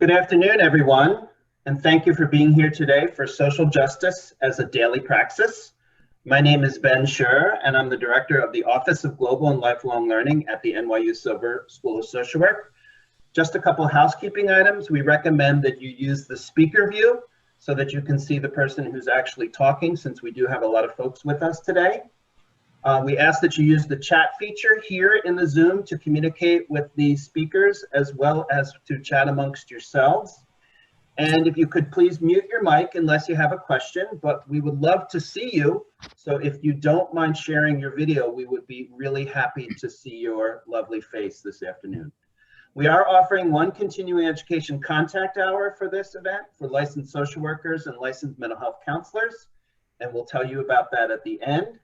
Good afternoon, everyone, and thank you for being here today for Social Justice as a Daily Praxis. My name is Ben Scher, and I'm the Director of the Office of Global and Lifelong Learning at the NYU Silver School of Social Work. Just a couple housekeeping items. We recommend that you use the speaker view so that you can see the person who's actually talking, since we do have a lot of folks with us today. We ask that you use the chat feature here in the Zoom to communicate with the speakers as well as to chat amongst yourselves. And if you could please mute your mic unless you have a question, but we would love to see you. So if you don't mind sharing your video, we would be really happy to see your lovely face this afternoon. We are offering one continuing education contact hour for this event for licensed social workers and licensed mental health counselors, and we'll tell you about that at the end.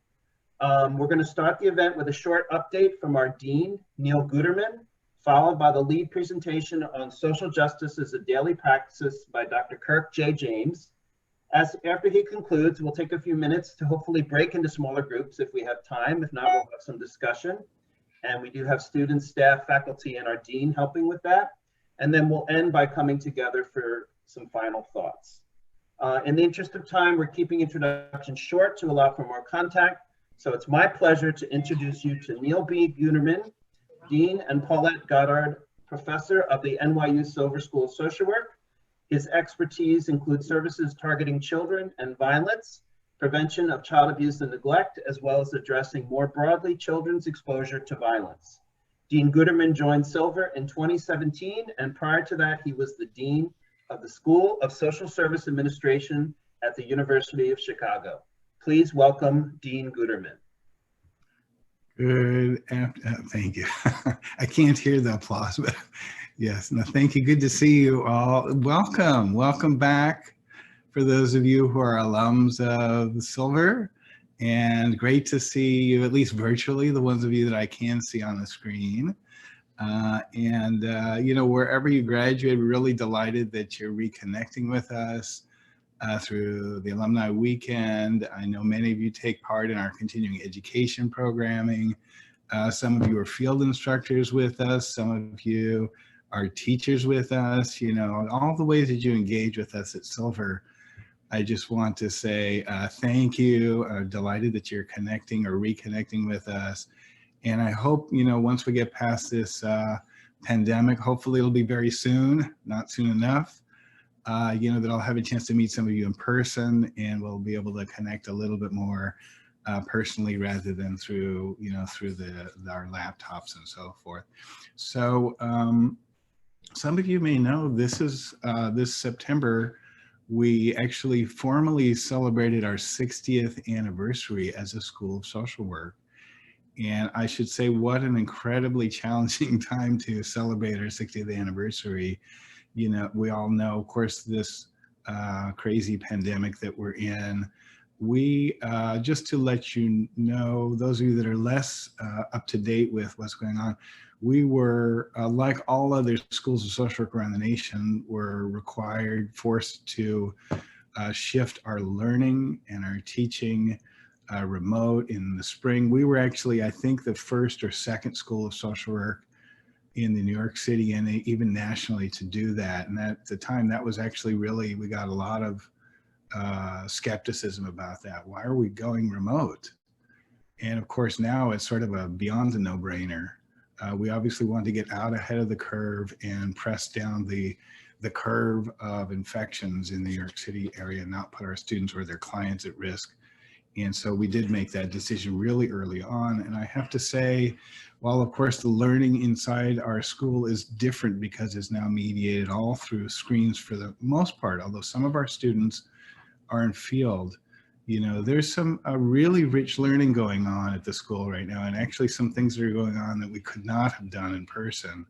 We're going to start the event with a short update from our Dean, Neil Guterman, followed by the lead presentation on social justice as a daily practice by Dr. Kirk James. After he concludes, we'll take a few minutes to hopefully break into smaller groups if we have time. If not, we'll have some discussion. And we do have students, staff, faculty, and our Dean helping with that. And then we'll end by coming together for some final thoughts. In the interest of time, we're keeping introductions short to allow for more contact. So it's my pleasure to introduce you to Neil B. Guterman, Dean, and Paulette Goddard, Professor of the NYU Silver School of Social Work. His expertise includes services targeting children and violence, prevention of child abuse and neglect, as well as addressing more broadly children's exposure to violence. Dean Guterman joined Silver in 2017, and prior to that, he was the Dean of the School of Social Service Administration at the University of Chicago. Please welcome Dean Guterman. Good afternoon. Thank you. I can't hear the applause, but yes, no, thank you. Good to see you all. Welcome. Welcome back for those of you who are alums of Silver, and great to see you, at least virtually, the ones of you that I can see on the screen. You know, wherever you graduate, we're really delighted that you're reconnecting with us through the Alumni Weekend. I know many of you take part in our continuing education programming. Some of you are field instructors with us. Some of you are teachers with us. You know, all the ways that you engage with us at Silver. I just want to say thank you. I'm delighted that you're connecting or reconnecting with us. And I hope, you know, once we get past this pandemic, hopefully it'll be very soon, not soon enough. You know, that I'll have a chance to meet some of you in person, and we'll be able to connect a little bit more personally rather than through, you know, through our laptops and so forth. So some of you may know this is this September, we actually formally celebrated our 60th anniversary as a School of Social Work. And I should say, what an incredibly challenging time to celebrate our 60th anniversary. You know, we all know, of course, this crazy pandemic that we're in. We, just to let you know, those of you that are less up to date with what's going on, we were, like all other schools of social work around the nation, were forced to shift our learning and our teaching remote in the spring. We were actually, I think, the first or second school of social work in the New York City and even nationally to do that. And at the time, that was actually really, we got a lot of skepticism about that. Why are we going remote? And of course, now it's sort of a beyond a no-brainer. We obviously want to get out ahead of the curve and press down the curve of infections in the New York City area, and not put our students or their clients at risk. And so we did make that decision really early on. And I have to say, while of course the learning inside our school is different because it's now mediated all through screens for the most part, although some of our students are in field, you know, there's some really rich learning going on at the school right now, and actually some things that are going on that we could not have done in person.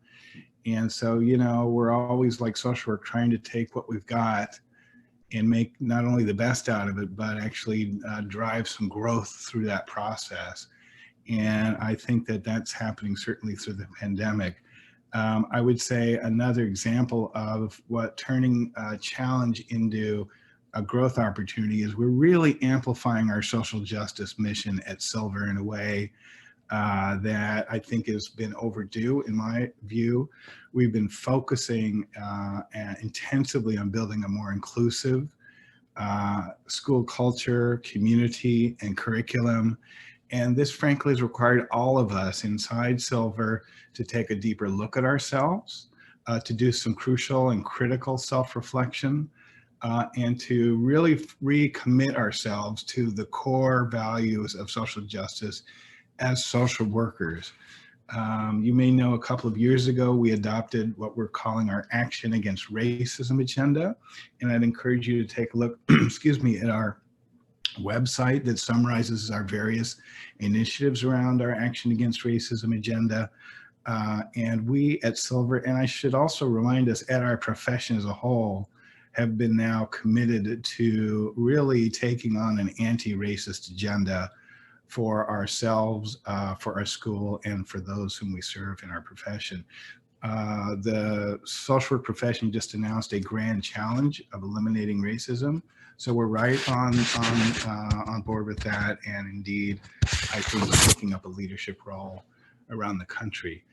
And so, you know, we're always, like social work, trying to take what we've got and make not only the best out of it, but actually drive some growth through that process. And I think that that's happening certainly through the pandemic. I would say another example of what turning a challenge into a growth opportunity is we're really amplifying our social justice mission at Silver in a way that I think has been overdue in my view. We've been focusing intensively on building a more inclusive school culture, community, and curriculum. And this frankly has required all of us inside Silver to take a deeper look at ourselves, to do some crucial and critical self-reflection, and to really recommit ourselves to the core values of social justice as social workers. You may know a couple of years ago, we adopted what we're calling our Action Against Racism agenda. And I'd encourage you to take a look, excuse me, at our website that summarizes our various initiatives around our Action Against Racism agenda. And we at Silver, and I should also remind us at our profession as a whole, have been now committed to really taking on an anti-racist agenda for ourselves, for our school, and for those whom we serve in our profession. The social work profession just announced a grand challenge of eliminating racism. So we're right on board with that, and indeed, I think taking up a leadership role around the country.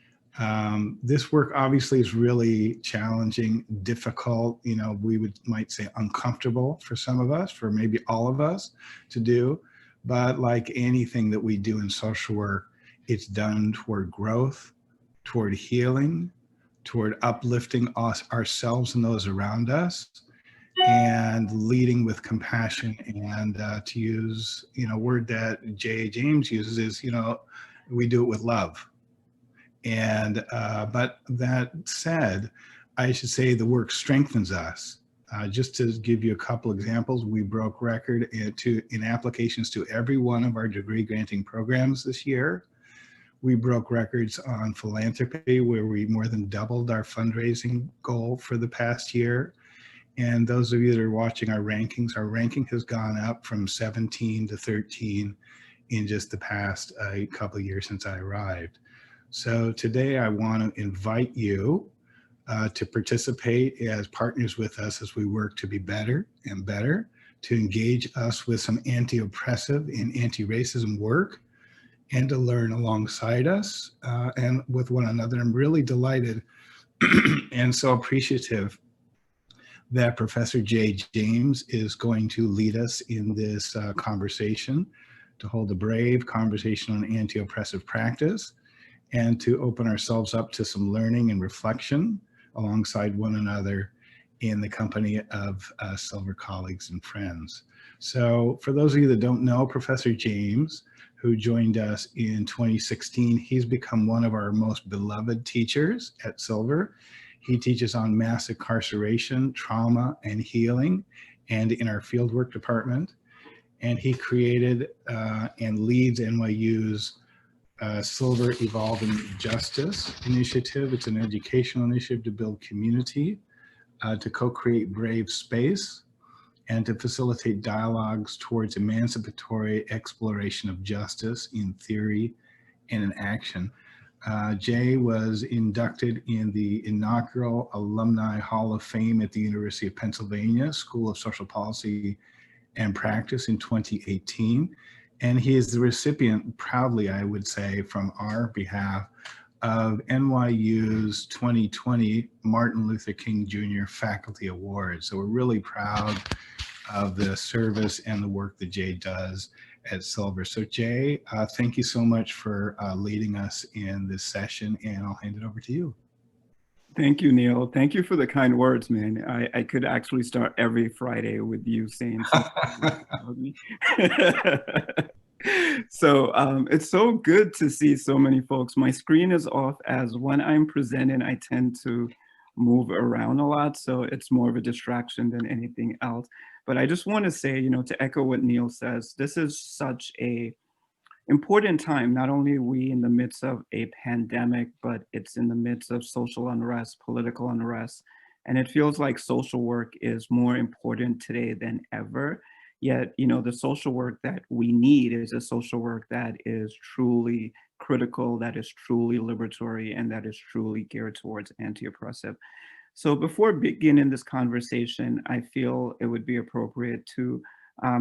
This work obviously is really challenging, difficult, you know, might say uncomfortable for some of us, for maybe all of us to do. But like anything that we do in social work, it's done toward growth, toward healing, toward uplifting us, ourselves and those around us, and leading with compassion. And to use, you know, a word that J. James uses is, you know, we do it with love. And, but that said, I should say the work strengthens us. Just to give you a couple examples, we broke record in applications to every one of our degree granting programs this year. We broke records on philanthropy, where we more than doubled our fundraising goal for the past year. And those of you that are watching our ranking has gone up from 17 to 13 in just the past couple of years since I arrived. So today I want to invite you to participate as partners with us as we work to be better and better, to engage us with some anti-oppressive and anti-racism work, and to learn alongside us and with one another. I'm really delighted and so appreciative that Professor J. James is going to lead us in this conversation, to hold a brave conversation on anti-oppressive practice, and to open ourselves up to some learning and reflection alongside one another in the company of Silver colleagues and friends. So for those of you that don't know Professor James, who joined us in 2016, he's become one of our most beloved teachers at Silver. He teaches on mass incarceration, trauma, and healing, and in our fieldwork department. And he created and leads NYU's Silver Evolving Justice Initiative. It's an educational initiative to build community, to co-create brave space, and to facilitate dialogues towards emancipatory exploration of justice in theory and in action. Jay was inducted in the inaugural Alumni Hall of Fame at the University of Pennsylvania School of Social Policy and Practice in 2018. And he is the recipient, proudly I would say, from our behalf, of NYU's 2020 Martin Luther King Jr. Faculty Award. So we're really proud of the service and the work that Jay does at Silver. So Jay, thank you so much for leading us in this session, and I'll hand it over to you. Thank you, Neil. Thank you for the kind words, man. I could actually start every Friday with you saying something about me. So it's so good to see so many folks. My screen is off, as when I'm presenting, I tend to move around a lot. So it's more of a distraction than anything else. But I just want to say, you know, to echo what Neil says, this is such a important time. Not only are we in the midst of a pandemic, but it's in the midst of social unrest, political unrest. And it feels like social work is more important today than ever. Yet, you know, the social work that we need is a social work that is truly critical, that is truly liberatory, and that is truly geared towards anti-oppressive. So before beginning this conversation, I feel it would be appropriate to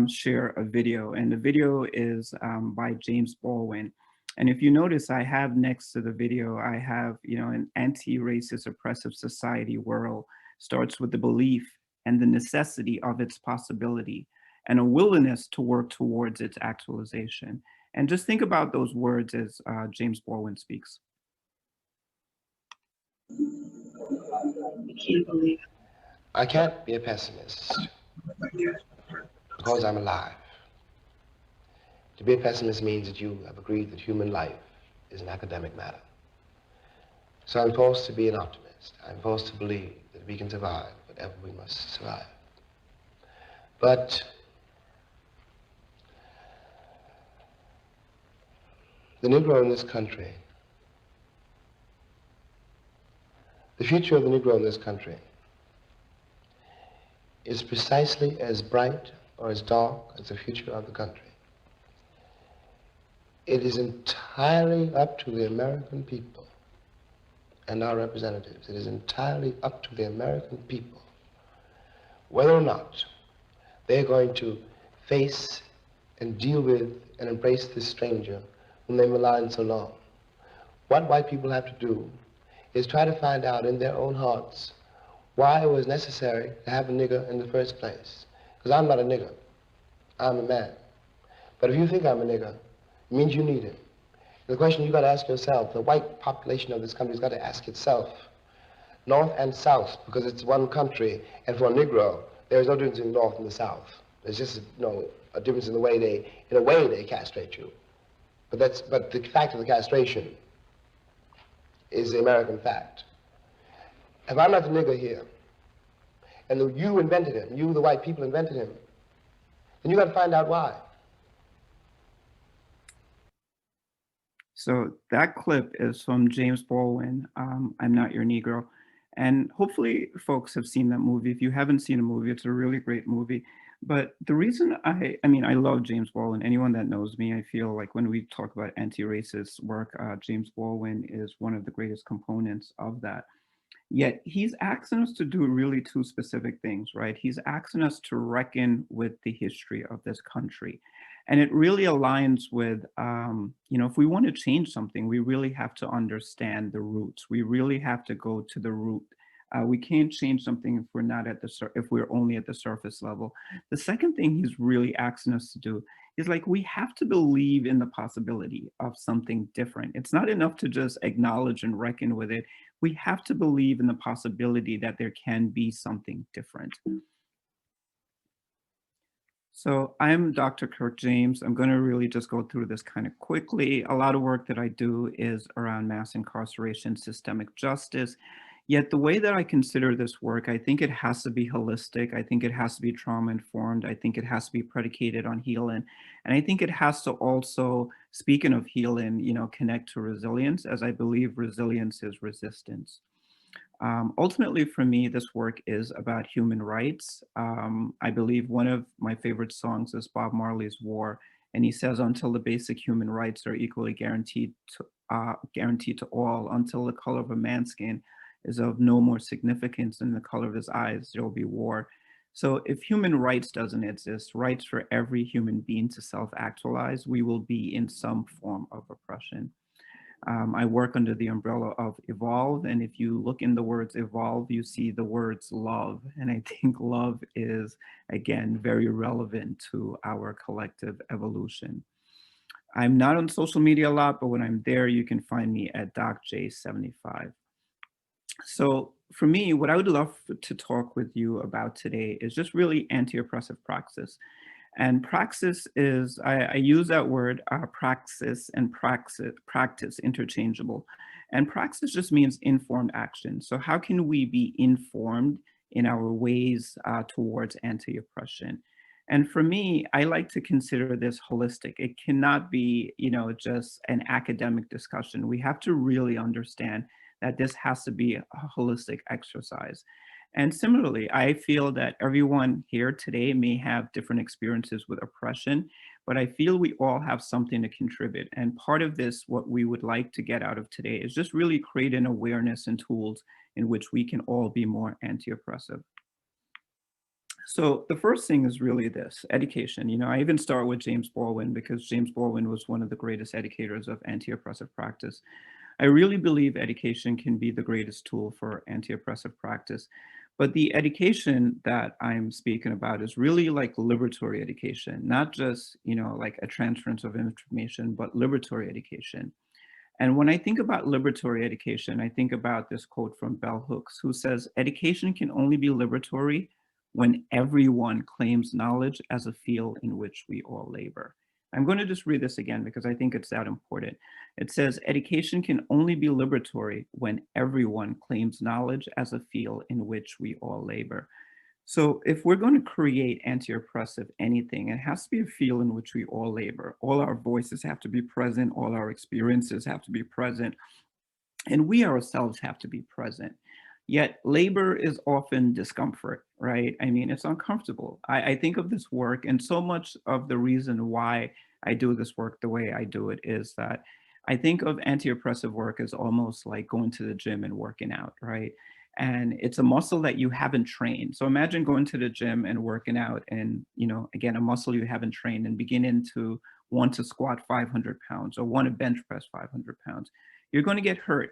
share a video. And the video is by James Baldwin. And if you notice, I have next to the video, I have, an anti-racist oppressive society world starts with the belief and the necessity of its possibility and a willingness to work towards its actualization. And just think about those words as James Baldwin speaks. I can't be a pessimist because I'm alive. To be a pessimist means that you have agreed that human life is an academic matter. So I'm forced to be an optimist. I'm forced to believe that we can survive whatever we must survive. But the Negro in this country, the future of the Negro in this country is precisely as bright or as dark as the future of the country. It is entirely up to the American people and our representatives. It is entirely up to the American people whether or not they're going to face and deal with and embrace this stranger whom they've maligned so long. What white people have to do is try to find out in their own hearts why it was necessary to have a nigger in the first place. Because I'm not a nigger, I'm a man. But if you think I'm a nigger, it means you need him. The question you got to ask yourself, the white population of this country has got to ask itself, north and south, because it's one country, and for a Negro, there is no difference in the north and the south. There's just a difference in the way they castrate you. But the fact of the castration is the American fact. If I'm not the nigger here, and you invented him, you, the white people, invented him, then you got to find out why. So that clip is from James Baldwin, I'm Not Your Negro. And hopefully folks have seen that movie. If you haven't seen a movie, it's a really great movie. But the reason I love James Baldwin. Anyone that knows me, I feel like when we talk about anti-racist work, James Baldwin is one of the greatest components of that. Yet he's asking us to do really two specific things, right? He's asking us to reckon with the history of this country. And it really aligns with, if we want to change something, we really have to understand the roots. We really have to go to the root. We can't change something if we're not if we're only at the surface level. The second thing he's really asking us to do is we have to believe in the possibility of something different. It's not enough to just acknowledge and reckon with it. We have to believe in the possibility that there can be something different. So I'm Dr. Kirk James. I'm going to really just go through this kind of quickly. A lot of work that I do is around mass incarceration, systemic justice. Yet the way that I consider this work, I think it has to be holistic. I think it has to be trauma-informed. I think it has to be predicated on healing. And I think it has to also, speaking of healing, connect to resilience, as I believe resilience is resistance. Ultimately, for me, this work is about human rights. I believe one of my favorite songs is Bob Marley's War. And he says, until the basic human rights are equally guaranteed to all, until the color of a man's skin is of no more significance than the color of his eyes, there will be war. So if human rights doesn't exist, rights for every human being to self-actualize, we will be in some form of oppression. I work under the umbrella of evolve. And if you look in the words evolve, you see the words love. And I think love is, again, very relevant to our collective evolution. I'm not on social media a lot, but when I'm there, you can find me at DocJ75. So for me, what I would love to talk with you about today is just really anti-oppressive praxis. And praxis is, I use that word, praxis and practice interchangeable. And praxis just means informed action. So how can we be informed in our ways towards anti-oppression? And for me, I like to consider this holistic. It cannot be, just an academic discussion. We have to really understand that this has to be a holistic exercise. And similarly, I feel that everyone here today may have different experiences with oppression, but I feel we all have something to contribute. And part of this, what we would like to get out of today is just really create an awareness and tools in which we can all be more anti-oppressive. So the first thing is really this, education. You know, I even start with James Baldwin because James Baldwin was one of the greatest educators of anti-oppressive practice. I really believe education can be the greatest tool for anti-oppressive practice. But the education that I'm speaking about is really like liberatory education, not just, you know, like a transference of information, but liberatory education. And when I think about liberatory education, I think about this quote from Bell Hooks, who says, education can only be liberatory when everyone claims knowledge as a field in which we all labor. I'm going to just read this again because I think it's that important. It says, education can only be liberatory when everyone claims knowledge as a field in which we all labor. So if we're going to create anti-oppressive anything, it has to be a field in which we all labor. All our voices have to be present, all our experiences have to be present, and we ourselves have to be present. Yet labor is often discomfort, right? I mean, it's uncomfortable. I think of this work, and so much of the reason why I do this work the way I do it is that I think of anti-oppressive work as almost like going to the gym and working out, right? And it's a muscle that you haven't trained. So imagine going to the gym and working out and, you know, again, a muscle you haven't trained and beginning to want to squat 500 pounds or want to bench press 500 pounds. You're going to get hurt.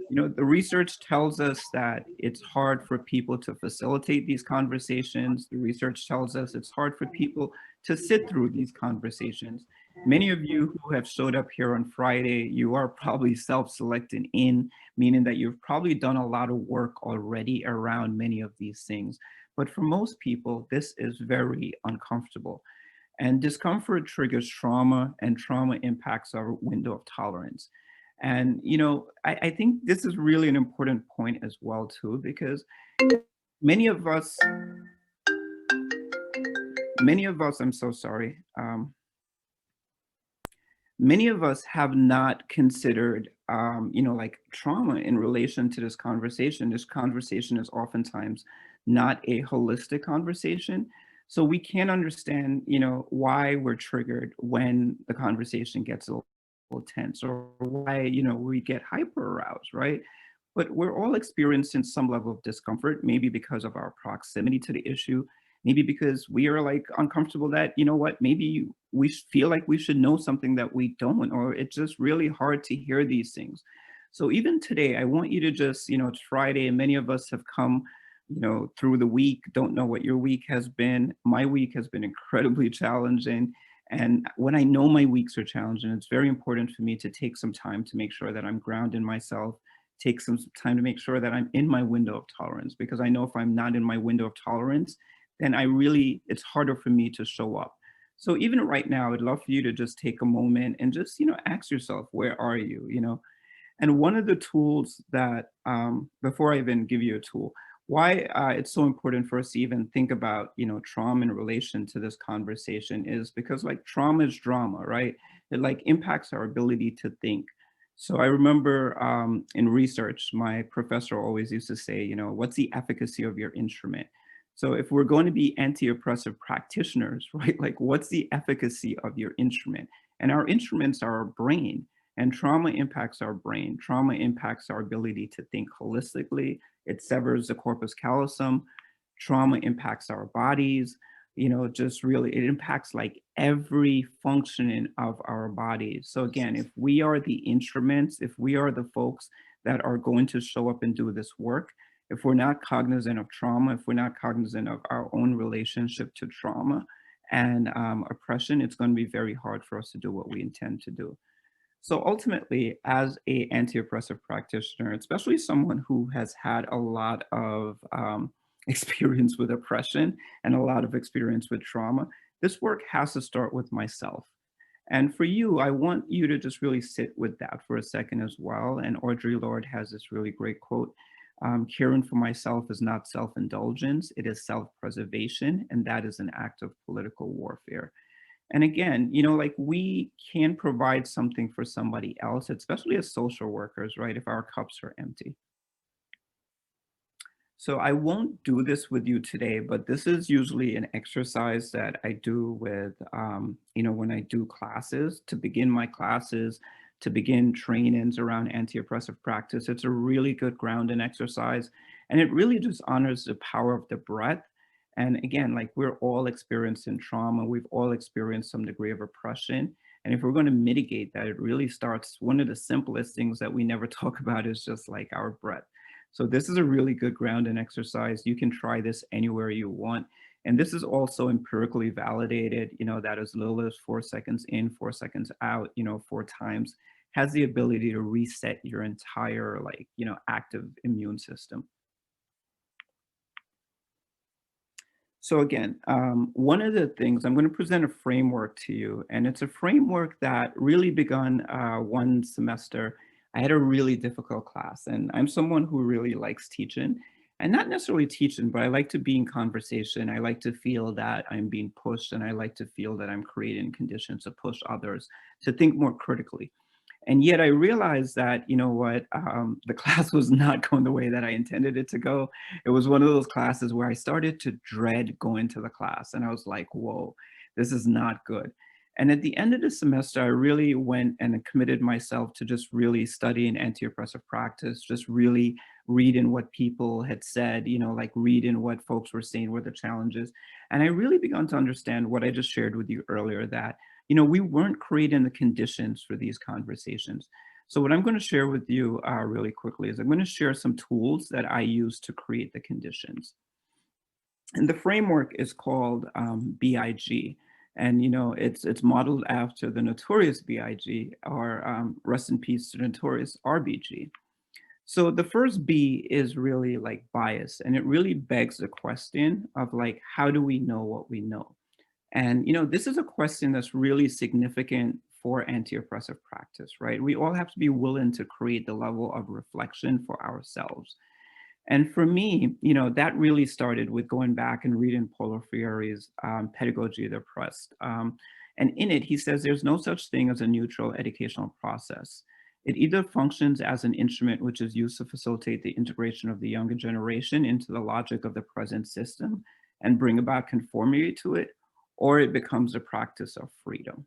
You know, the research tells us that it's hard for people to facilitate these conversations. The research tells us it's hard for people to sit through these conversations. Many of you who have showed up here on Friday, you are probably self-selected in, meaning that you've probably done a lot of work already around many of these things. But for most people, this is very uncomfortable. And discomfort triggers trauma, and trauma impacts our window of tolerance. And, you know, I think this is really an important point as well, too, because many of us, I'm so sorry. Many of us have not considered, you know, like trauma in relation to this conversation. This conversation is oftentimes not a holistic conversation. So we can't understand, you know, why we're triggered when the conversation gets a little tense, or why, you know, we get hyper aroused, right? But we're all experiencing some level of discomfort, maybe because of our proximity to the issue, maybe because we are like uncomfortable that, you know what, maybe we feel like we should know something that we don't, or it's just really hard to hear these things. So even today, I want you to just, you know, it's Friday and many of us have come, you know, through the week, don't know what your week has been. My week has been incredibly challenging. And when I know my weeks are challenging, it's very important for me to take some time to make sure that I'm grounding myself, take some time to make sure that I'm in my window of tolerance, because I know if I'm not in my window of tolerance, then it's harder for me to show up. So even right now, I'd love for you to just take a moment and just, you know, ask yourself, where are you, you know? And one of the tools that, before I even give you a tool, why it's so important for us to even think about, you know, trauma in relation to this conversation is because like trauma is drama, right? It like impacts our ability to think. So I remember in research, my professor always used to say, you know, what's the efficacy of your instrument? So if we're going to be anti-oppressive practitioners, right, like what's the efficacy of your instrument? And our instruments are our brain, and trauma impacts our brain. Trauma impacts our ability to think holistically. It severs the corpus callosum. Trauma impacts our bodies. You know, just really, it impacts like every functioning of our bodies. So again, if we are the instruments, if we are the folks that are going to show up and do this work, if we're not cognizant of trauma, if we're not cognizant of our own relationship to trauma and oppression, it's going to be very hard for us to do what we intend to do. So ultimately, as a anti-oppressive practitioner, especially someone who has had a lot of experience with oppression and a lot of experience with trauma, this work has to start with myself. And for you, I want you to just really sit with that for a second as well. And Audre Lorde has this really great quote, caring for myself is not self-indulgence, it is self-preservation, and that is an act of political warfare. And again, you know, like we can provide something for somebody else, especially as social workers, right, if our cups are empty. So I won't do this with you today, but this is usually an exercise that I do with, you know, when I do classes, to begin my classes, to begin trainings around anti-oppressive practice. It's a really good grounding exercise. And it really just honors the power of the breath And again, like we're all experiencing trauma, we've all experienced some degree of oppression. And if we're going to mitigate that, it really starts, one of the simplest things that we never talk about is just like our breath. So this is a really good grounding exercise. You can try this anywhere you want. And this is also empirically validated, that as little as 4 seconds in, 4 seconds out, 4 times, has the ability to reset your entire active immune system. So again, one of the things, I'm going to present a framework to you, and it's a framework that really begun one semester. I had a really difficult class, and I'm someone who really likes teaching, and not necessarily teaching, but I like to be in conversation. I like to feel that I'm being pushed, and I like to feel that I'm creating conditions to push others to think more critically. And yet I realized that, the class was not going the way that I intended it to go. It was one of those classes where I started to dread going to the class. And I was like, whoa, this is not good. And at the end of the semester, I really went and committed myself to just really studying anti-oppressive practice, just really reading what people had said, reading what folks were saying were the challenges. And I really began to understand what I just shared with you earlier, that we weren't creating the conditions for these conversations. So what I'm going to share with you really quickly is I'm going to share some tools that I use to create the conditions. And the framework is called BIG. And, it's modeled after the notorious BIG, or rest in peace to notorious RBG. So the first B is really like bias. And it really begs the question of how do we know what we know? And, this is a question that's really significant for anti-oppressive practice, right? We all have to be willing to create the level of reflection for ourselves. And for me, that really started with going back and reading Paulo Freire's Pedagogy of the Oppressed. And in it, he says there's no such thing as a neutral educational process. It either functions as an instrument which is used to facilitate the integration of the younger generation into the logic of the present system and bring about conformity to it, or it becomes a practice of freedom.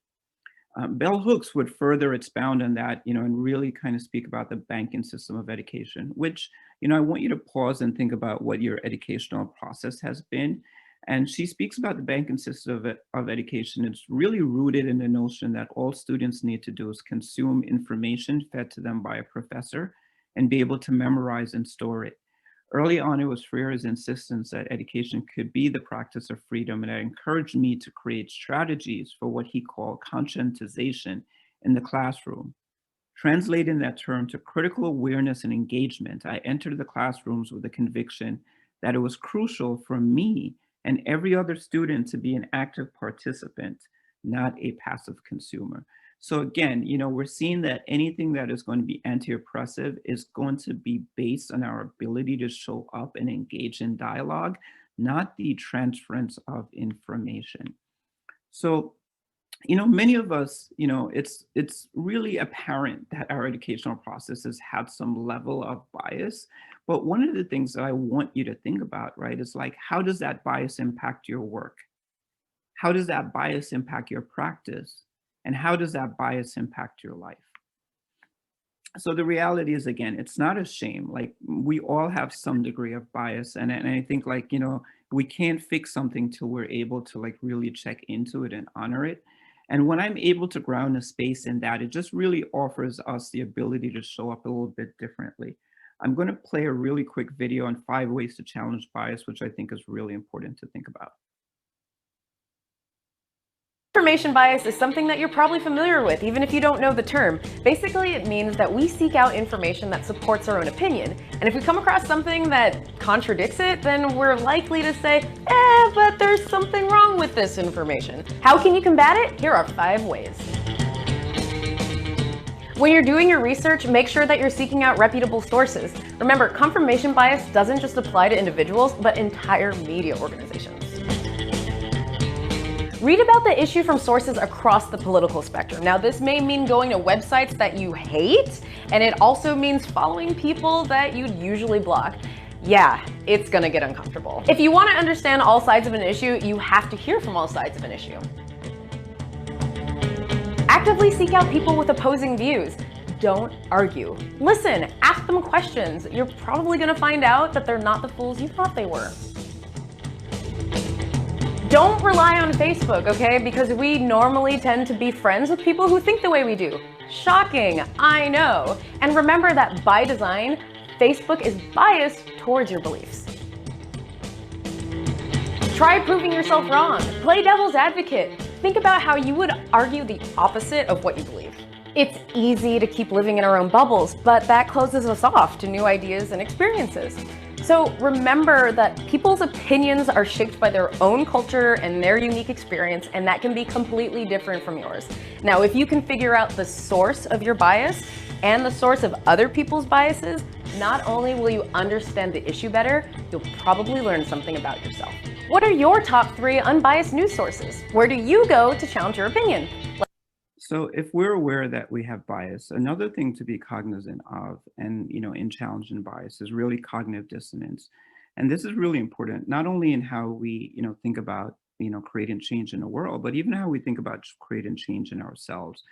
Bell Hooks would further expound on that, and really kind of speak about the banking system of education, which, I want you to pause and think about what your educational process has been. And she speaks about the banking system of education. It's really rooted in the notion that all students need to do is consume information fed to them by a professor and be able to memorize and store it. Early on, it was Freire's insistence that education could be the practice of freedom, and it encouraged me to create strategies for what he called conscientization in the classroom. Translating that term to critical awareness and engagement, I entered the classrooms with the conviction that it was crucial for me and every other student to be an active participant, not a passive consumer. So again, we're seeing that anything that is going to be anti-oppressive is going to be based on our ability to show up and engage in dialogue, not the transference of information. So, many of us, it's really apparent that our educational processes have some level of bias. But one of the things that I want you to think about, right, is how does that bias impact your work? How does that bias impact your practice? And how does that bias impact your life? So the reality is, again, it's not a shame. We all have some degree of bias. And I think we can't fix something till we're able to really check into it and honor it. And when I'm able to ground a space in that, it just really offers us the ability to show up a little bit differently. I'm going to play a really quick video on 5 ways to challenge bias, which I think is really important to think about. Information bias is something that you're probably familiar with, even if you don't know the term. Basically, it means that we seek out information that supports our own opinion. And if we come across something that contradicts it, then we're likely to say, but there's something wrong with this information. How can you combat it? Here are 5 ways. When you're doing your research, make sure that you're seeking out reputable sources. Remember, confirmation bias doesn't just apply to individuals, but entire media organizations. Read about the issue from sources across the political spectrum. Now, this may mean going to websites that you hate, and it also means following people that you'd usually block. Yeah, it's gonna get uncomfortable. If you want to understand all sides of an issue, you have to hear from all sides of an issue. Actively seek out people with opposing views. Don't argue. Listen, ask them questions. You're probably gonna find out that they're not the fools you thought they were. Don't rely on Facebook, okay? Because we normally tend to be friends with people who think the way we do. Shocking, I know. And remember that by design, Facebook is biased towards your beliefs. Try proving yourself wrong. Play devil's advocate. Think about how you would argue the opposite of what you believe. It's easy to keep living in our own bubbles, but that closes us off to new ideas and experiences. So remember that people's opinions are shaped by their own culture and their unique experience, and that can be completely different from yours. Now, if you can figure out the source of your bias and the source of other people's biases, not only will you understand the issue better, you'll probably learn something about yourself. What are your top 3 unbiased news sources? Where do you go to challenge your opinion? So if we're aware that we have bias, another thing to be cognizant of and, in challenging bias is really cognitive dissonance. And this is really important, not only in how we, think about, creating change in the world, but even how we think about creating change in ourselves.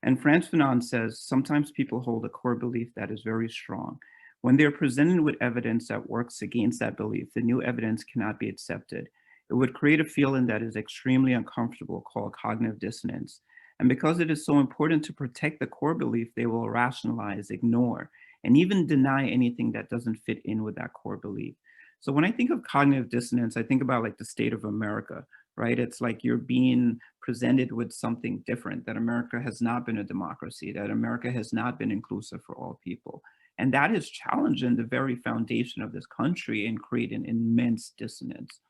And Frantz Fanon says, sometimes people hold a core belief that is very strong. When they're presented with evidence that works against that belief, the new evidence cannot be accepted. It would create a feeling that is extremely uncomfortable called cognitive dissonance. And because it is so important to protect the core belief, they will rationalize, ignore, and even deny anything that doesn't fit in with that core belief. So when I think of cognitive dissonance, I think about like the state of America, right? It's like you're being presented with something different, that America has not been a democracy, that America has not been inclusive for all people. And that is challenging the very foundation of this country and creating immense dissonance.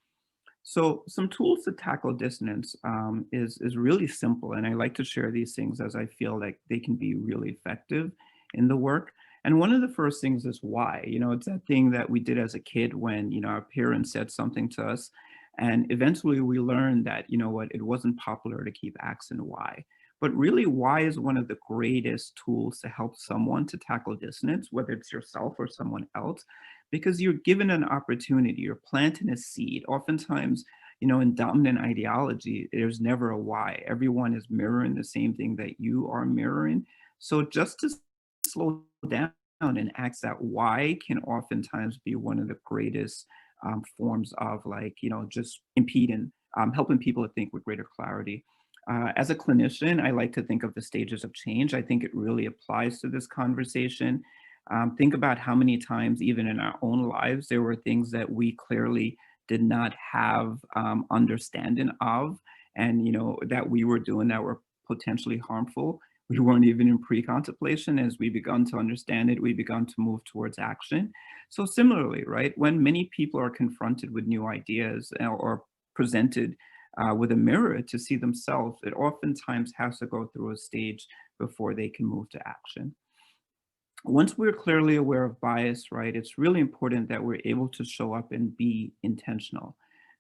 So some tools to tackle dissonance is really simple. And I like to share these things as I feel like they can be really effective in the work. And one of the first things is why. It's that thing that we did as a kid when, our parents said something to us. And eventually we learned that, it wasn't popular to keep asking why. But really, why is one of the greatest tools to help someone to tackle dissonance, whether it's yourself or someone else, because you're given an opportunity, you're planting a seed. Oftentimes, in dominant ideology, there's never a why. Everyone is mirroring the same thing that you are mirroring. So just to slow down and ask that why can oftentimes be one of the greatest forms of just impeding, helping people to think with greater clarity. As a clinician, I like to think of the stages of change. I think it really applies to this conversation. Think about how many times, even in our own lives, there were things that we clearly did not have understanding of, and that we were doing that were potentially harmful. We weren't even in pre-contemplation. As we begun to understand it, we begun to move towards action. So similarly, right, when many people are confronted with new ideas or presented with a mirror to see themselves, it oftentimes has to go through a stage before they can move to action. Once we're clearly aware of bias, right, it's really important that we're able to show up and be intentional.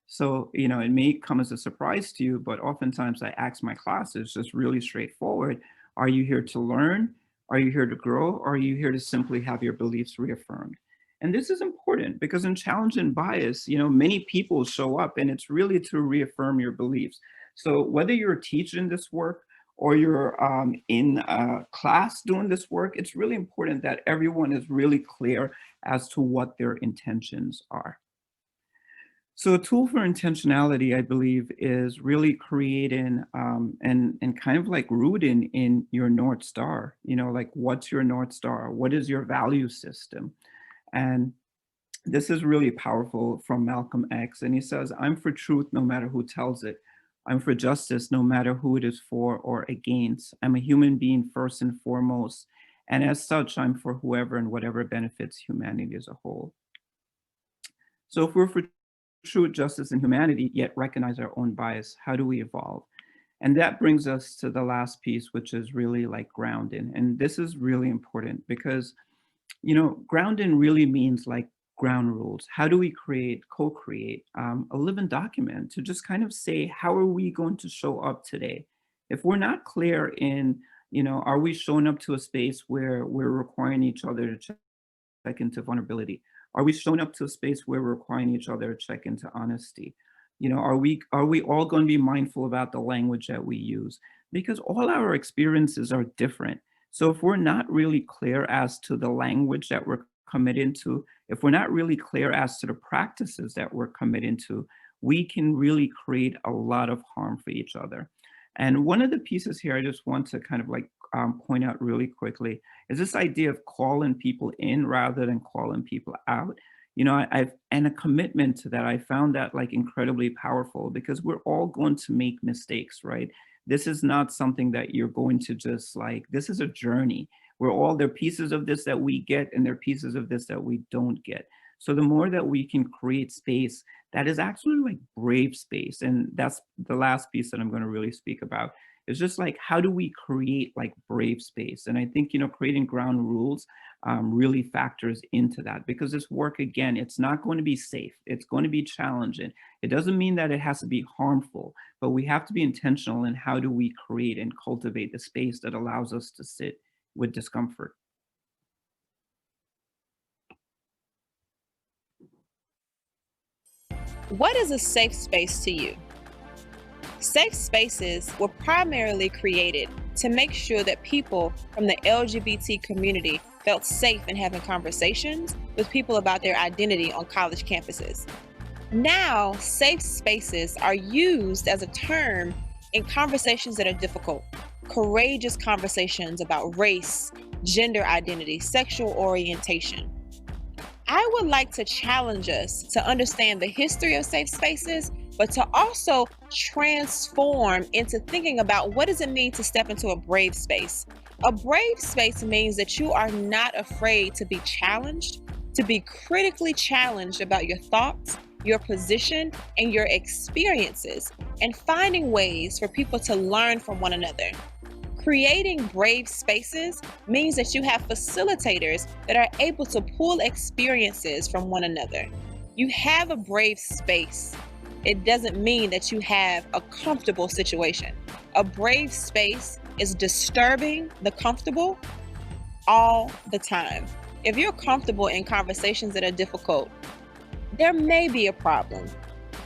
So, it may come as a surprise to you, but oftentimes I ask my classes just really straightforward. Are you here to learn? Are you here to grow? Or are you here to simply have your beliefs reaffirmed? And this is important because in challenging bias, many people show up and it's really to reaffirm your beliefs. So whether you're teaching this work or you're in a class doing this work, it's really important that everyone is really clear as to what their intentions are. So a tool for intentionality, I believe, is really creating and kind of like rooting in your North Star. Like what's your North Star? What is your value system? And this is really powerful from Malcolm X. And he says, I'm for truth no matter who tells it. I'm for justice no matter who it is for or against. I'm a human being first and foremost. And as such, I'm for whoever and whatever benefits humanity as a whole. So if we're for truth, justice, and humanity, yet recognize our own bias, how do we evolve? And that brings us to the last piece, which is really like grounding. And this is really important because, grounding really means like ground rules. How do we co-create a living document to just kind of say, how are we going to show up today? If we're not clear in, are we showing up to a space where we're requiring each other to check into vulnerability? Are we showing up to a space where we're requiring each other to check into honesty? Are we all going to be mindful about the language that we use? Because all our experiences are different. So if we're not really clear as to the language that we're committing to, if we're not really clear as to the practices that we're committing to, we can really create a lot of harm for each other. And one of the pieces here I just want to kind of like point out really quickly is this idea of calling people in rather than calling people out. You know, and a commitment to that, I found that like incredibly powerful, because we're all going to make mistakes, right? This is not something that you're going to just like, this is a journey. There are pieces of this that we get, and there are pieces of this that we don't get. So the more that we can create space that is actually like brave space, and that's the last piece that I'm going to really speak about, is just like, how do we create like brave space? And I think, you know, creating ground rules really factors into that, because this work, again, it's not going to be safe. It's going to be challenging. It doesn't mean that it has to be harmful, but we have to be intentional in how do we create and cultivate the space that allows us to sit with discomfort. What is a safe space to you? Safe spaces were primarily created to make sure that people from the LGBT community felt safe in having conversations with people about their identity on college campuses. Now, safe spaces are used as a term in conversations that are difficult, courageous conversations about race, gender identity, sexual orientation. I would like to challenge us to understand the history of safe spaces, but to also transform into thinking about what does it mean to step into a brave space. A brave space means that you are not afraid to be challenged, to be critically challenged about your thoughts, your position, and your experiences, and finding ways for people to learn from one another. Creating brave spaces means that you have facilitators that are able to pull experiences from one another. You have a brave space. It doesn't mean that you have a comfortable situation. A brave space is disturbing the comfortable all the time. If you're comfortable in conversations that are difficult, there may be a problem,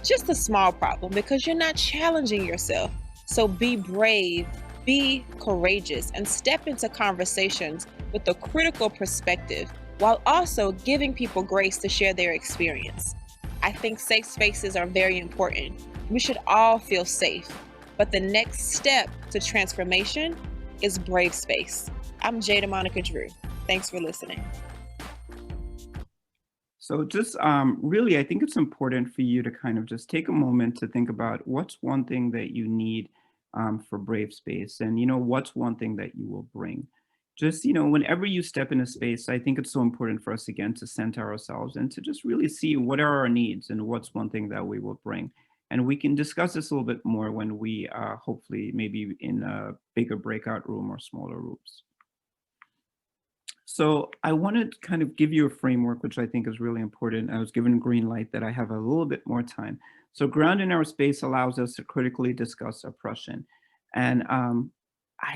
just a small problem, because you're not challenging yourself. So be brave. Be courageous and step into conversations with a critical perspective, while also giving people grace to share their experience. I think safe spaces are very important. We should all feel safe, but the next step to transformation is brave space. I'm Jada Monica Drew. Thanks for listening. So just really, I think it's important for you to kind of just take a moment to think about what's one thing that you need for brave space, and you know, what's one thing that you will bring. Just, you know, whenever you step in a space, I think it's so important for us, again, to center ourselves and to just really see what are our needs and what's one thing that we will bring. And we can discuss this a little bit more when we hopefully maybe in a bigger breakout room or smaller rooms. So I wanted to kind of give you a framework, which I think is really important. I was given a green light that I have a little bit more time. So grounding our space allows us to critically discuss oppression. And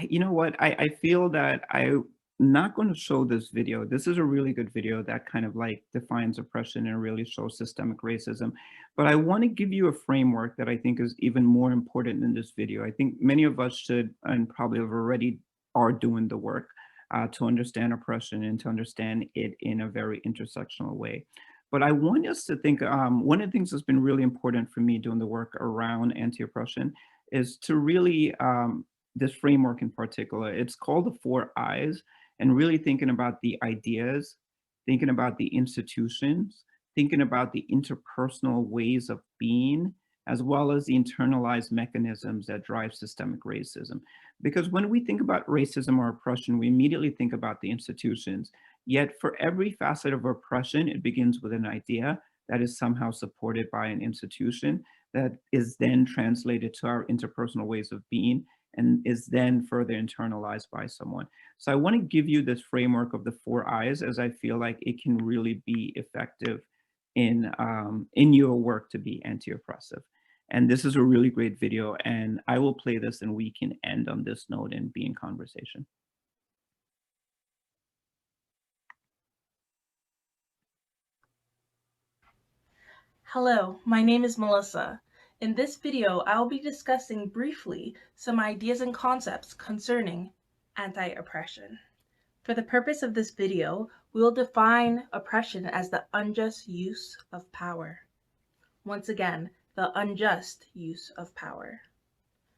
you know what, I feel that I'm not going to show this video. This is a really good video that kind of like defines oppression and really shows systemic racism. But I want to give you a framework that I think is even more important in this video. I think many of us should, and probably already are doing the work to understand oppression and to understand it in a very intersectional way. But I want us to think, one of the things that's been really important for me doing the work around anti-oppression is to really, this framework in particular, it's called the 4 I's, and really thinking about the ideas, thinking about the institutions, thinking about the interpersonal ways of being, as well as the internalized mechanisms that drive systemic racism. Because when we think about racism or oppression, we immediately think about the institutions. Yet for every facet of oppression, it begins with an idea that is somehow supported by an institution that is then translated to our interpersonal ways of being and is then further internalized by someone. So I want to give you this framework of the 4 I's, as I feel like it can really be effective in your work to be anti-oppressive. And this is a really great video, and I will play this and we can end on this note and be in conversation. Hello, my name is Melissa. In this video, I will be discussing briefly some ideas and concepts concerning anti-oppression. For the purpose of this video, we will define oppression as the unjust use of power. Once again, the unjust use of power.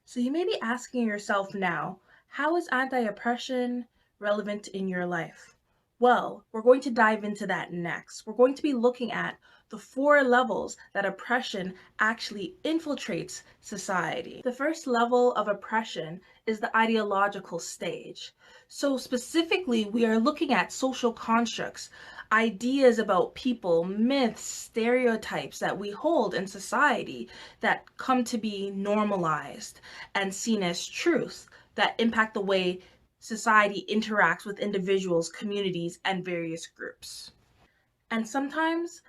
So you may be asking yourself now, how is anti-oppression relevant in your life? Well, we're going to dive into that next. We're going to be looking at the 4 levels that oppression actually infiltrates society. The first level of oppression is the ideological stage. So specifically, we are looking at social constructs, ideas about people, myths, stereotypes that we hold in society that come to be normalized and seen as truth that impact the way society interacts with individuals, communities, and various groups. And sometimes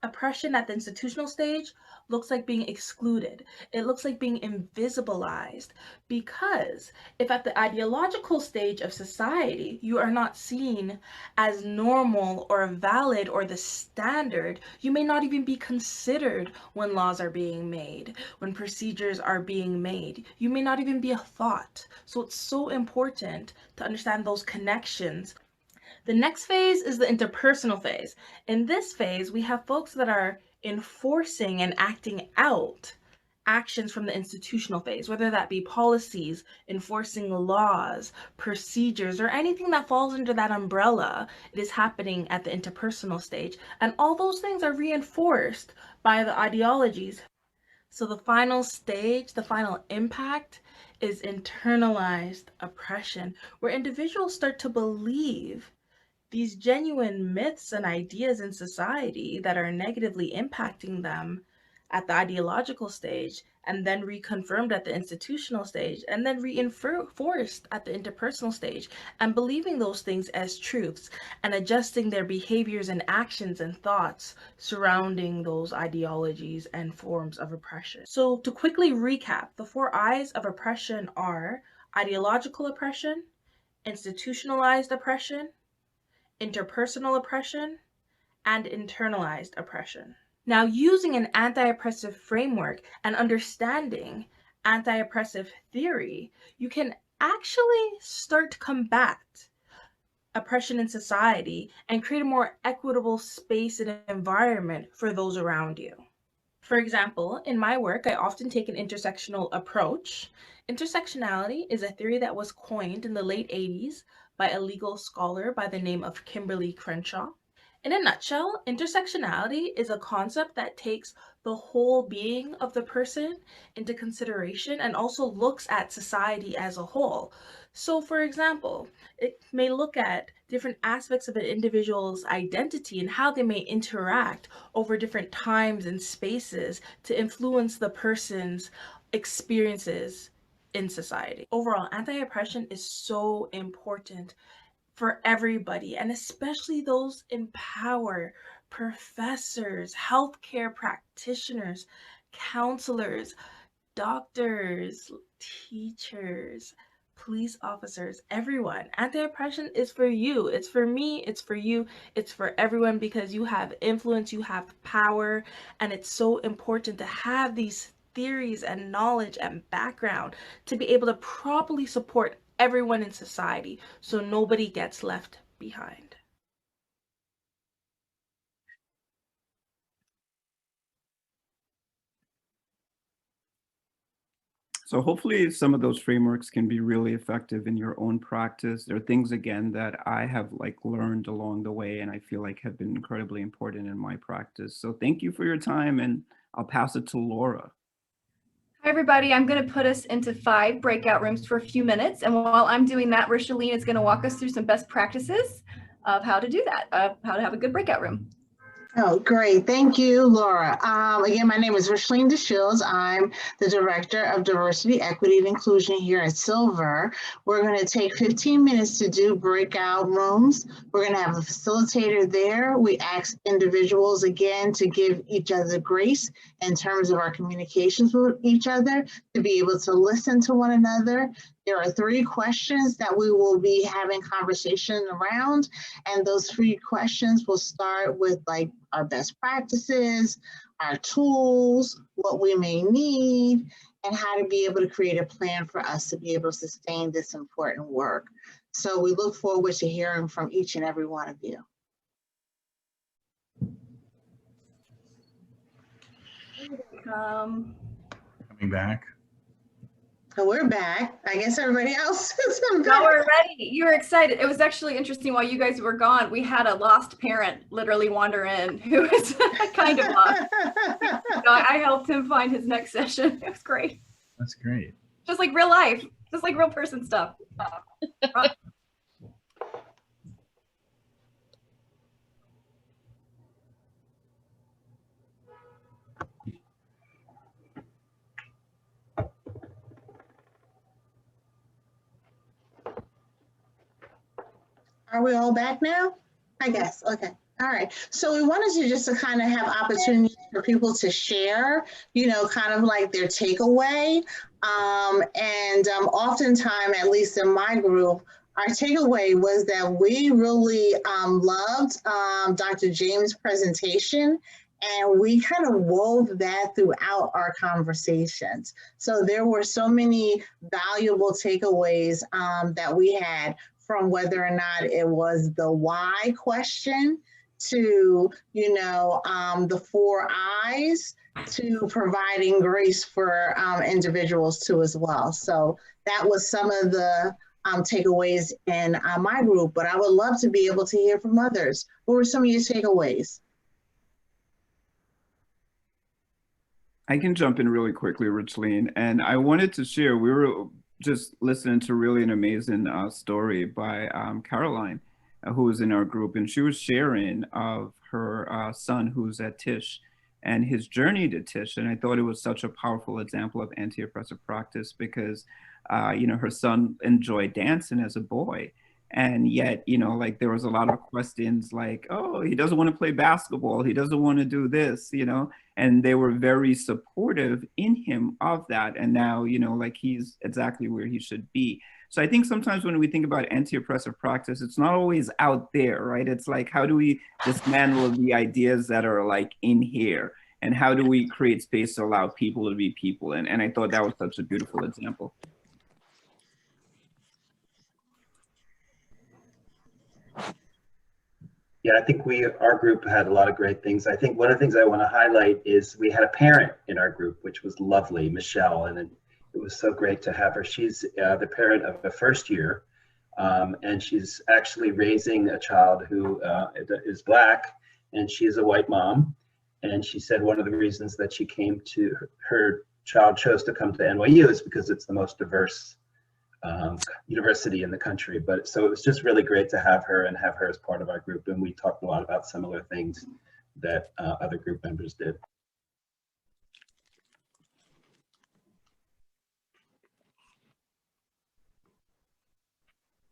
oppression at the institutional stage looks like being excluded. It looks like being invisibilized, because if at the ideological stage of society you are not seen as normal or valid or the standard, you may not even be considered when laws are being made, when procedures are being made. You may not even be a thought. So it's so important to understand those connections. The next phase is the interpersonal phase. In this phase, we have folks that are enforcing and acting out actions from the institutional phase, whether that be policies, enforcing laws, procedures, or anything that falls under that umbrella. It is happening at the interpersonal stage. And all those things are reinforced by the ideologies. So the final stage, the final impact, is internalized oppression, where individuals start to believe these genuine myths and ideas in society that are negatively impacting them at the ideological stage, and then reconfirmed at the institutional stage, and then reinforced at the interpersonal stage, and believing those things as truths and adjusting their behaviors and actions and thoughts surrounding those ideologies and forms of oppression. So to quickly recap, the 4 I's of oppression are ideological oppression, institutionalized oppression, interpersonal oppression, and internalized oppression. Now, using an anti-oppressive framework and understanding anti-oppressive theory, you can actually start to combat oppression in society and create a more equitable space and environment for those around you. For example, in my work, I often take an intersectional approach. Intersectionality is a theory that was coined in the late 80s by a legal scholar by the name of Kimberly Crenshaw. In a nutshell, intersectionality is a concept that takes the whole being of the person into consideration and also looks at society as a whole. So, for example, it may look at different aspects of an individual's identity and how they may interact over different times and spaces to influence the person's experiences in society. Overall, anti-oppression is so important for everybody, and especially those in power, professors, healthcare practitioners, counselors, doctors, teachers, police officers, everyone. Anti-oppression is for you. It's for me, it's for you, it's for everyone, because you have influence, you have power, and it's so important to have these theories and knowledge and background to be able to properly support everyone in society so nobody gets left behind. So hopefully some of those frameworks can be really effective in your own practice. There are things, again, that I have learned along the way and I feel like have been incredibly important in my practice. So thank you for your time, and I'll pass it to Laura. Hi, everybody. I'm going to put us into 5 breakout rooms for a few minutes. And while I'm doing that, Rishaline is going to walk us through some best practices of how to do that, how to have a good breakout room. Oh, great. Thank you, Laura. Again, my name is Rishaline DeShields. I'm the Director of Diversity, Equity, and Inclusion here at Silver. We're going to take 15 minutes to do breakout rooms. We're going to have a facilitator there. We ask individuals, again, to give each other grace in terms of our communications with each other, to be able to listen to one another. There are 3 questions that we will be having conversation around, and those 3 questions will start with our best practices, our tools, what we may need, and how to be able to create a plan for us to be able to sustain this important work. So we look forward to hearing from each and every one of you. Come. Coming back. So we're back. I guess everybody else is No, back. we're ready. You were excited. It was actually interesting while you guys were gone. We had a lost parent literally wander in who was kind of lost. So I helped him find his next session. It was great. That's great. Just like real life, just like real person stuff. Are we all back now? I guess. Okay. All right. So we wanted to just to kind of have opportunities for people to share, you know, kind of like their takeaway. Oftentimes, at least in my group, our takeaway was that we really loved Dr. James' presentation, and we kind of wove that throughout our conversations. So there were so many valuable takeaways that we had, from whether or not it was the why question to, you know, the 4 I's, to providing grace for individuals too as well. So that was some of the takeaways in my group, but I would love to be able to hear from others. What were some of your takeaways? I can jump in really quickly, Richleen, and I wanted to share, we were just listening to really an amazing story by Caroline, who was in our group, and she was sharing of her son who's at Tisch and his journey to Tisch. And I thought it was such a powerful example of anti-oppressive practice because, you know, her son enjoyed dancing as a boy. And yet, you know, like there was a lot of questions like, oh, he doesn't want to play basketball. He doesn't want to do this, you know, and they were very supportive in him of that. And now, you know, like he's exactly where he should be. So I think sometimes when we think about anti-oppressive practice, it's not always out there, right? It's like, how do we dismantle the ideas that are like in here? And how do we create space to allow people to be people? And I thought that was such a beautiful example. Yeah, I think our group had a lot of great things. I think one of the things I want to highlight is we had a parent in our group, which was lovely, Michelle, and it was so great to have her. She's the parent of a first year, and she's actually raising a child who is Black, and she's a white mom. And she said one of the reasons that she came to, her child chose to come to NYU is because it's the most diverse university in the country. But so it was just really great to have her and have her as part of our group. And we talked a lot about similar things that other group members did.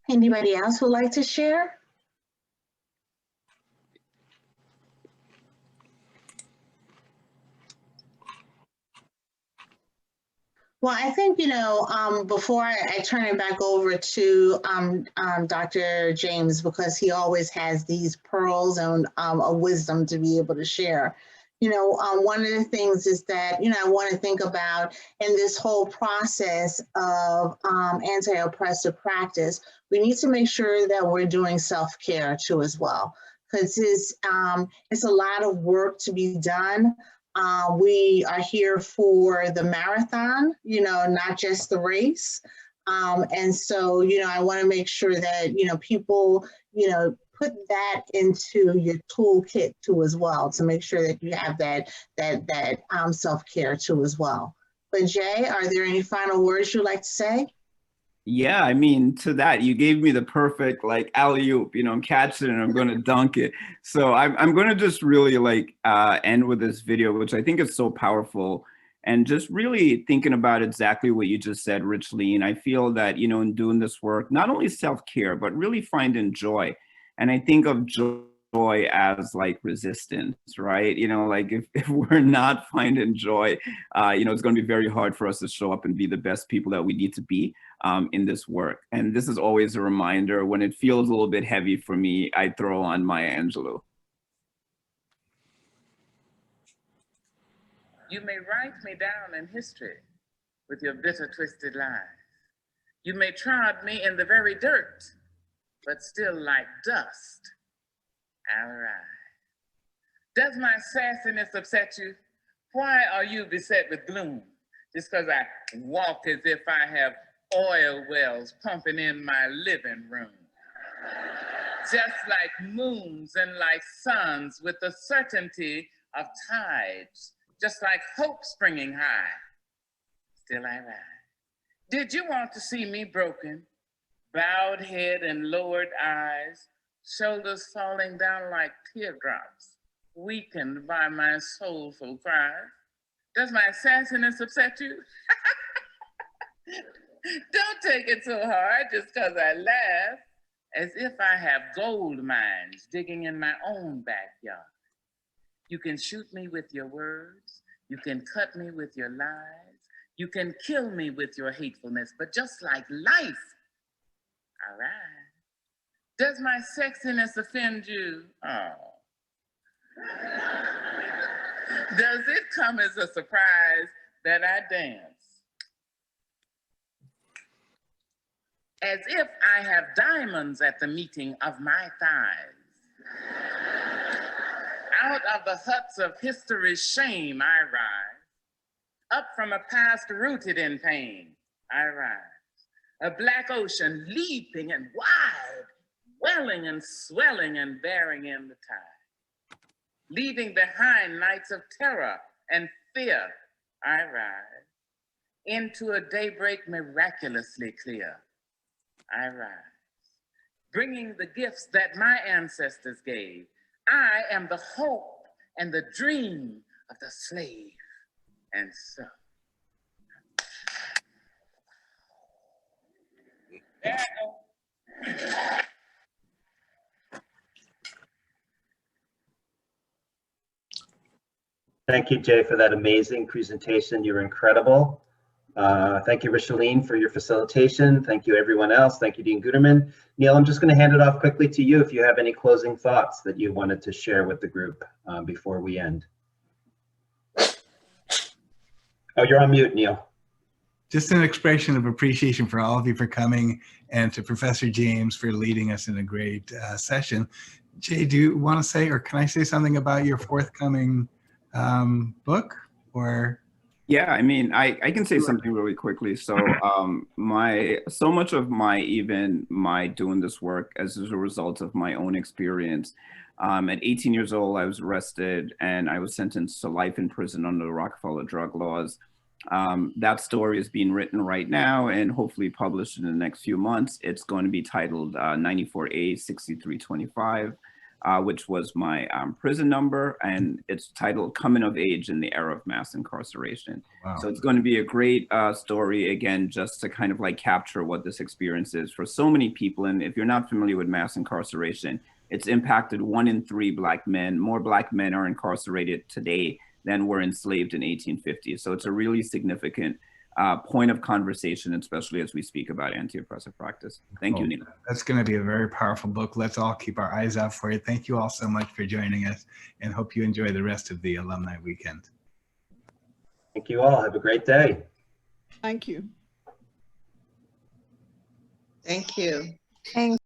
Anybody else would like to share? Well, I think, you know, before I turn it back over to Dr. James, because he always has these pearls and of wisdom to be able to share. You know, one of the things is that, you know, I want to think about in this whole process of anti-oppressive practice, we need to make sure that we're doing self-care too as well, because it's a lot of work to be done. We are here for the marathon, you know, not just the race. And so, you know, I want to make sure that, you know, people, you know, put that into your toolkit too as well, to make sure that you have that self-care too as well. But Jay, are there any final words you'd like to say? Yeah, I mean, to that, you gave me the perfect like alley-oop, you know, I'm catching it and I'm going to dunk it. So I'm going to just really like end with this video, which I think is so powerful. And just really thinking about exactly what you just said, Richleen. I feel that, you know, in doing this work, not only self-care, but really finding joy. And I think of joy as like resistance, right? You know, like if we're not finding joy, you know, it's going to be very hard for us to show up and be the best people that we need to be in this work. And this is always a reminder. When it feels a little bit heavy for me, I throw on Maya Angelou. You may write me down in history with your bitter, twisted lies. You may trod me in the very dirt, but still like dust, I'll rise. Does my sassiness upset you? Why are you beset with gloom? Just because I walk as if I have oil wells pumping in my living room. Just like moons and like suns with the certainty of tides, just like hope springing high, still I ride. Did you want to see me broken, bowed head and lowered eyes, shoulders falling down like teardrops, weakened by my soulful cries? Does my sassiness upset you? Don't take it so hard just because I laugh, as if I have gold mines digging in my own backyard. You can shoot me with your words, you can cut me with your lies, you can kill me with your hatefulness, but just like life, all right. Does my sexiness offend you? Oh. Does it come as a surprise that I dance? As if I have diamonds at the meeting of my thighs. Out of the huts of history's shame I rise. Up from a past rooted in pain I rise. A black ocean leaping and wide, welling and swelling and bearing in the tide. Leaving behind nights of terror and fear I rise. Into a daybreak miraculously clear I rise, bringing the gifts that my ancestors gave. I am the hope and the dream of the slave. And so, Thank you, Jay, for that amazing presentation. You were incredible. Thank you, Richeline, for your facilitation. Thank you, everyone else. Thank you, Dean Guterman. Neil, I'm just going to hand it off quickly to you if you have any closing thoughts that you wanted to share with the group before we end. Oh, you're on mute, Neil. Just an expression of appreciation for all of you for coming, and to Professor James for leading us in a great session. Jay, do you want to say, or can I say something about your forthcoming book? Or yeah, I mean, I can say something really quickly. So so much of my doing this work as a result of my own experience. At 18 years old, I was arrested and I was sentenced to life in prison under the Rockefeller drug laws. That story is being written right now and hopefully published in the next few months. It's going to be titled 94A 6325. Which was my prison number, and it's titled Coming of Age in the Era of Mass Incarceration. Wow. So it's going to be a great story, again, just to kind of like capture what this experience is for so many people. And if you're not familiar with mass incarceration, it's impacted 1 in 3 Black men. More Black men are incarcerated today than were enslaved in 1850. So it's a really significant point of conversation, especially as we speak about anti-oppressive practice. Thank you, Neil. That's going to be a very powerful book. Let's all keep our eyes out for it. Thank you all so much for joining us, and hope you enjoy the rest of the Alumni Weekend. Thank you all. Have a great day. Thank you. Thank you. Thank